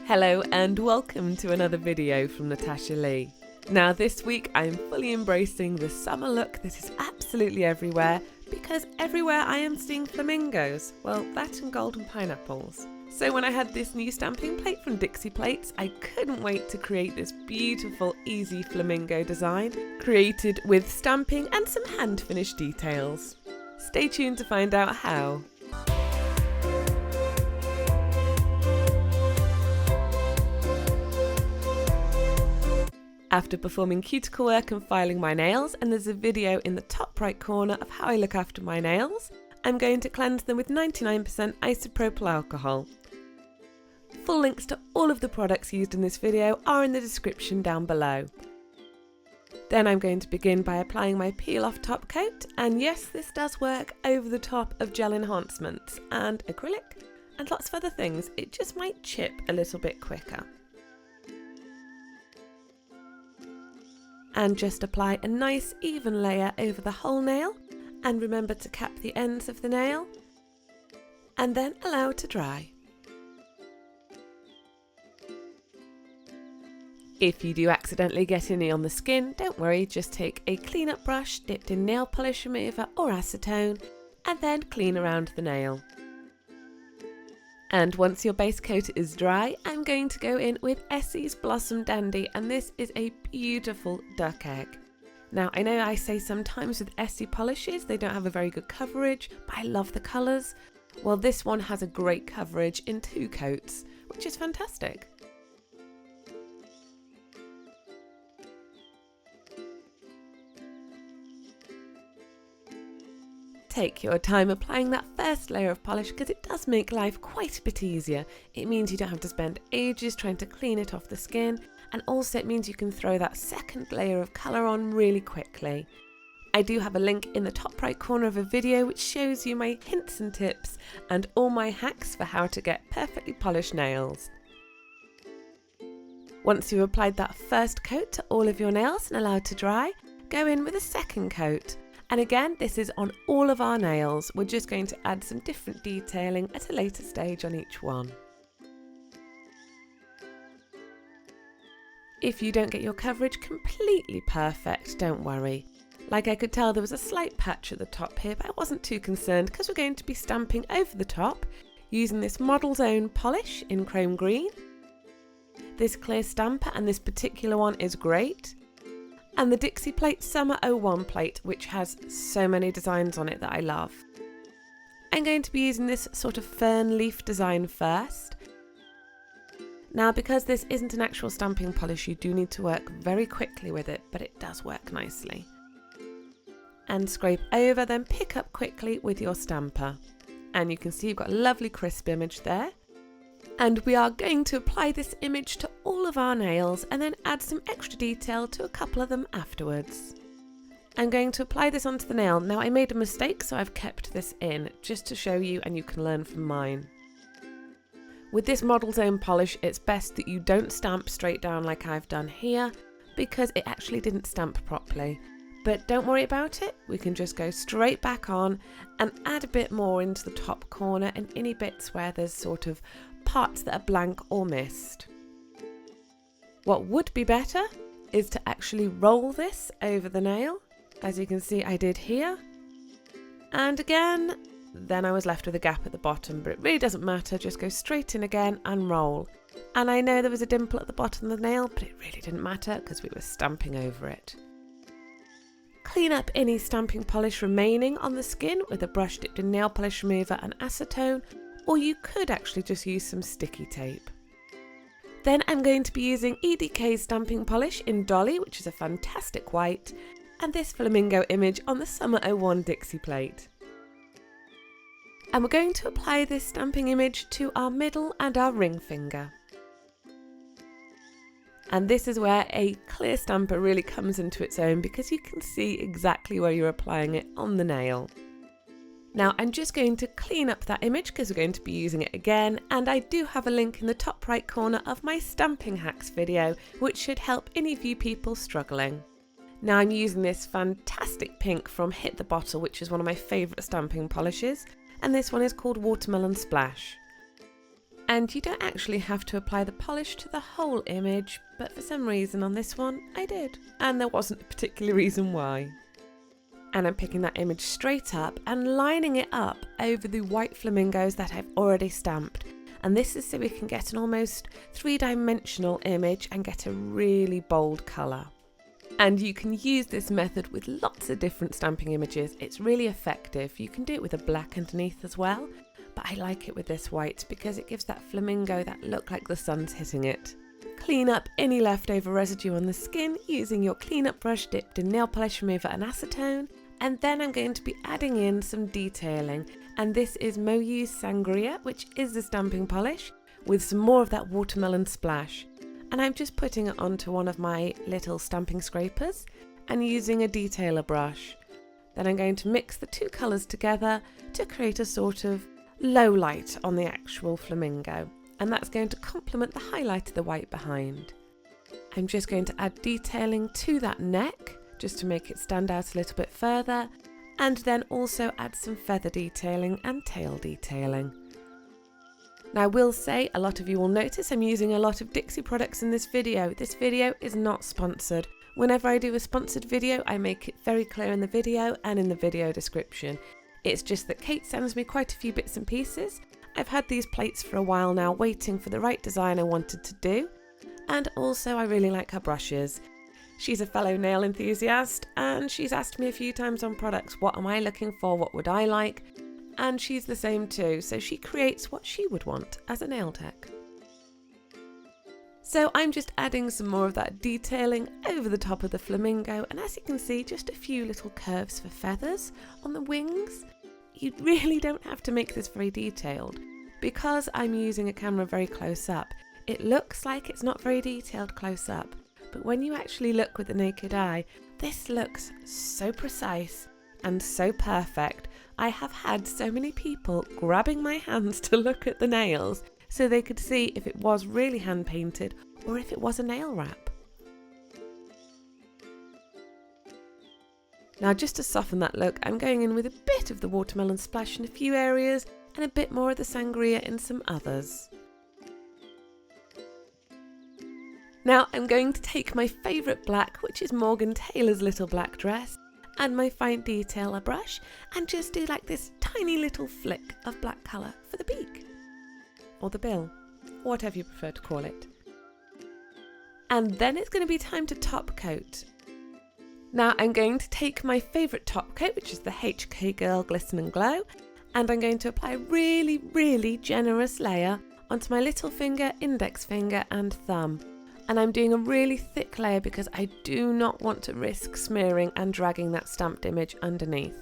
Hello and welcome to another video from Natasha Lee. Now this week I'm fully embracing the summer look that is absolutely everywhere because everywhere I am seeing flamingos, well that and golden pineapples. So when I had this new stamping plate from Dixie Plates, I couldn't wait to create this beautiful easy flamingo design created with stamping and some hand finished details. Stay tuned to find out how. After performing cuticle work and filing my nails, and there's a video in the top right corner of how I look after my nails, I'm going to cleanse them with 99% isopropyl alcohol. Full links to all of the products used in this video are in the description down below. Then I'm going to begin by applying my peel off top coat, and yes, this does work over the top of gel enhancements and acrylic and lots of other things. It just might chip a little bit quicker. And just apply a nice even layer over the whole nail, and remember to cap the ends of the nail and then allow it to dry. If you do accidentally get any on the skin, don't worry, just take a clean-up brush dipped in nail polish remover or acetone and then clean around the nail. And once your base coat is dry, I'm going to go in with Essie's Blossom Dandy, and this is a beautiful duck egg. Now I know I say sometimes with Essie polishes they don't have a very good coverage, but I love the colours. Well, this one has a great coverage in 2 coats, which is fantastic. Take your time applying that first layer of polish because it does make life quite a bit easier. It means you don't have to spend ages trying to clean it off the skin, and also it means you can throw that second layer of colour on really quickly. I do have a link in the top right corner of a video which shows you my hints and tips and all my hacks for how to get perfectly polished nails. Once you've applied that first coat to all of your nails and allowed to dry, go in with a second coat. And again, this is on all of our nails. We're just going to add some different detailing at a later stage on each one. If you don't get your coverage completely perfect, don't worry. Like I could tell there was a slight patch at the top here, but I wasn't too concerned because we're going to be stamping over the top using this Model's Own polish in chrome green. This clear stamper, and this particular one is great. And the Dixie Plate Summer 01 plate, which has so many designs on it that I love. I'm going to be using this sort of Fern Leaf design first. Now because this isn't an actual stamping polish, you do need to work very quickly with it, but it does work nicely. And scrape over, then pick up quickly with your stamper. And you can see you've got a lovely crisp image there. And we are going to apply this image to all of our nails and then add some extra detail to a couple of them afterwards. I'm going to apply this onto the nail. Now I made a mistake, so I've kept this in just to show you and you can learn from mine. With this Model's Own polish, it's best that you don't stamp straight down like I've done here because it actually didn't stamp properly. But don't worry about it, we can just go straight back on and add a bit more into the top corner and any bits where there's sort of parts that are blank or missed. What would be better is to actually roll this over the nail, as you can see I did here. And again, then I was left with a gap at the bottom, but it really doesn't matter, just go straight in again and roll. And I know there was a dimple at the bottom of the nail, but it really didn't matter because we were stamping over it. Clean up any stamping polish remaining on the skin with a brush dipped in nail polish remover and acetone, or you could actually just use some sticky tape. Then I'm going to be using EDK's stamping polish in Dolly, which is a fantastic white, and this flamingo image on the Summer 01 Dixie Plate. And we're going to apply this stamping image to our middle and our ring finger. And this is where a clear stamper really comes into its own because you can see exactly where you're applying it on the nail. Now I'm just going to clean up that image because we're going to be using it again, and I do have a link in the top right corner of my stamping hacks video which should help any of you people struggling. Now I'm using this fantastic pink from Hit the Bottle, which is one of my favourite stamping polishes, and this one is called Watermelon Splash. And you don't actually have to apply the polish to the whole image, but for some reason on this one I did, and there wasn't a particular reason why. And I'm picking that image straight up and lining it up over the white flamingos that I've already stamped. And this is so we can get an almost three-dimensional image and get a really bold colour. And you can use this method with lots of different stamping images. It's really effective. You can do it with a black underneath as well, but I like it with this white because it gives that flamingo that look like the sun's hitting it. Clean up any leftover residue on the skin using your cleanup brush dipped in nail polish remover and acetone. And then I'm going to be adding in some detailing, and this is Moyu's Sangria, which is the stamping polish, with some more of that watermelon splash. And I'm just putting it onto one of my little stamping scrapers and using a detailer brush. Then I'm going to mix the two colours together to create a sort of low light on the actual flamingo, and that's going to complement the highlight of the white behind. I'm just going to add detailing to that neck, just to make it stand out a little bit further, and then also add some feather detailing and tail detailing. Now I will say, a lot of you will notice I'm using a lot of Dixie products in this video. This video is not sponsored. Whenever I do a sponsored video, I make it very clear in the video and in the video description. It's just that Kate sends me quite a few bits and pieces. I've had these plates for a while now, waiting for the right design I wanted to do, and also I really like her brushes. She's a fellow nail enthusiast, and she's asked me a few times on products, what am I looking for, what would I like? And she's the same too, so she creates what she would want as a nail tech. So I'm just adding some more of that detailing over the top of the flamingo, and as you can see, just a few little curves for feathers on the wings. You really don't have to make this very detailed. Because I'm using a camera very close up, it looks like it's not very detailed close up. But when you actually look with the naked eye, this looks so precise and so perfect. I have had so many people grabbing my hands to look at the nails so they could see if it was really hand painted or if it was a nail wrap. Now just to soften that look, I'm going in with a bit of the watermelon splash in a few areas and a bit more of the sangria in some others. Now I'm going to take my favourite black, which is Morgan Taylor's little black dress, and my fine detailer brush, and just do like this tiny little flick of black colour for the beak, or the bill, or whatever you prefer to call it. And then it's going to be time to top coat. Now I'm going to take my favourite top coat, which is the HK Girl Glisten and Glow, and I'm going to apply a really generous layer onto my little finger, index finger and thumb. And I'm doing a really thick layer because I do not want to risk smearing and dragging that stamped image underneath.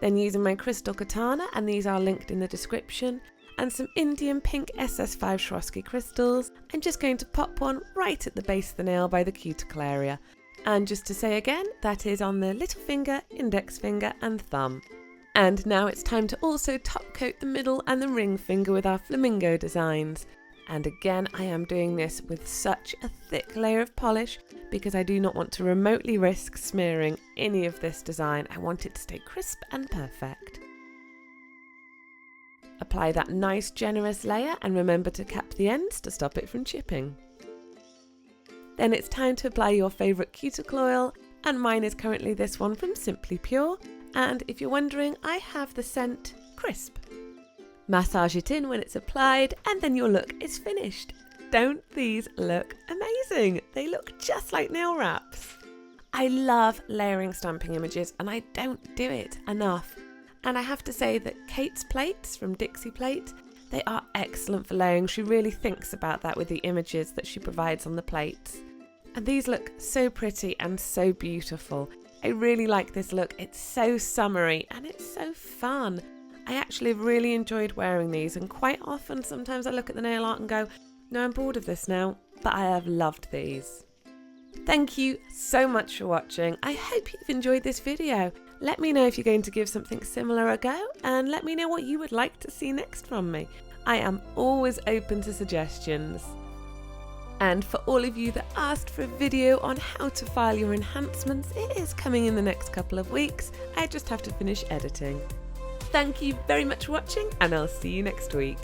Then using my crystal katana, and these are linked in the description, and some Indian pink SS5 Swarovski crystals, I'm just going to pop one right at the base of the nail by the cuticle area. And just to say again, that is on the little finger, index finger and thumb. And now it's time to also top coat the middle and the ring finger with our flamingo designs. And again, I am doing this with such a thick layer of polish because I do not want to remotely risk smearing any of this design. I want it to stay crisp and perfect. Apply that nice generous layer and remember to cap the ends to stop it from chipping. Then it's time to apply your favourite cuticle oil, and mine is currently this one from Simply Pure, and if you're wondering, I have the scent Crisp. Massage it in when it's applied, and then your look is finished. Don't these look amazing? They look just like nail wraps. I love layering stamping images, and I don't do it enough. And I have to say that Kate's plates from Dixie Plate, they are excellent for layering. She really thinks about that with the images that she provides on the plates. And these look so pretty and so beautiful. I really like this look. It's so summery and it's so fun. I actually have really enjoyed wearing these, and quite often sometimes I look at the nail art and go, no, I'm bored of this now, but I have loved these. Thank you so much for watching. I hope you've enjoyed this video. Let me know if you're going to give something similar a go, and let me know what you would like to see next from me. I am always open to suggestions. And for all of you that asked for a video on how to file your enhancements, it is coming in the next couple of weeks. I just have to finish editing. Thank you very much for watching, and I'll see you next week.